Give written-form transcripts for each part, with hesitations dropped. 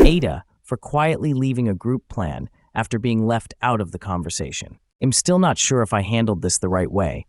AITA for quietly leaving a group plan after being left out of the conversation. I'm still not sure if I handled this the right way,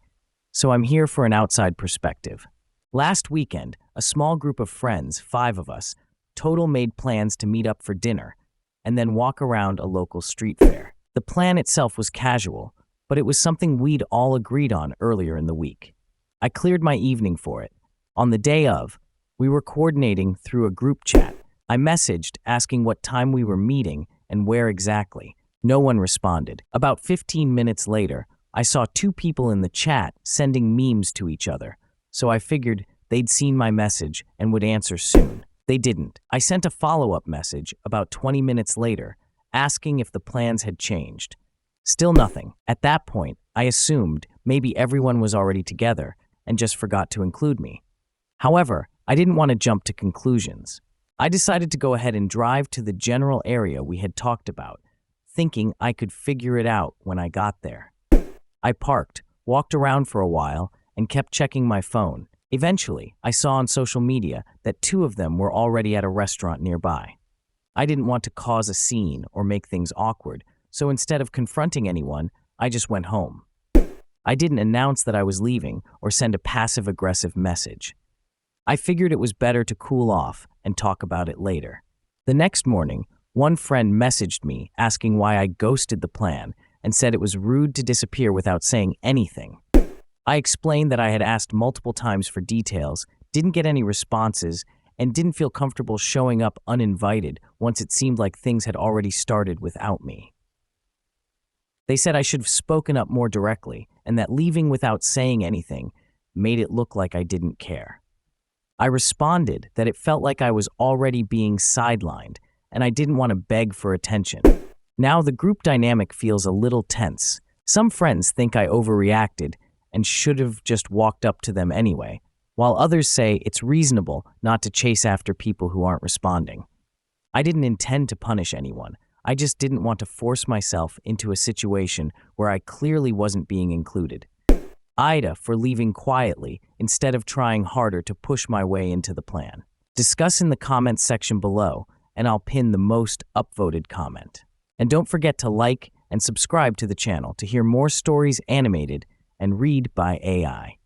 so I'm here for an outside perspective. Last weekend, a small group of friends, 5 of us, total made plans to meet up for dinner and then walk around a local street fair. The plan itself was casual, but it was something we'd all agreed on earlier in the week. I cleared my evening for it. On the day of, we were coordinating through a group chat. I messaged asking what time we were meeting and where exactly. No one responded. About 15 minutes later, I saw 2 people in the chat sending memes to each other, so I figured they'd seen my message and would answer soon. They didn't. I sent a follow-up message about 20 minutes later, asking if the plans had changed. Still nothing. At that point, I assumed maybe everyone was already together and just forgot to include me. However, I didn't want to jump to conclusions. I decided to go ahead and drive to the general area we had talked about, thinking I could figure it out when I got there. I parked, walked around for a while, and kept checking my phone. Eventually, I saw on social media that 2 of them were already at a restaurant nearby. I didn't want to cause a scene or make things awkward, so instead of confronting anyone, I just went home. I didn't announce that I was leaving or send a passive-aggressive message. I figured it was better to cool off and talk about it later. The next morning, one friend messaged me asking why I ghosted the plan and said it was rude to disappear without saying anything. I explained that I had asked multiple times for details, didn't get any responses, and didn't feel comfortable showing up uninvited once it seemed like things had already started without me. They said I should have spoken up more directly and that leaving without saying anything made it look like I didn't care. I responded that it felt like I was already being sidelined and I didn't want to beg for attention. Now the group dynamic feels a little tense. Some friends think I overreacted and should have just walked up to them anyway, while others say it's reasonable not to chase after people who aren't responding. I didn't intend to punish anyone. I just didn't want to force myself into a situation where I clearly wasn't being included. AITA for leaving quietly instead of trying harder to push my way into the plan. Discuss in the comments section below, and I'll pin the most upvoted comment. And don't forget to like and subscribe to the channel to hear more stories animated and read by AI.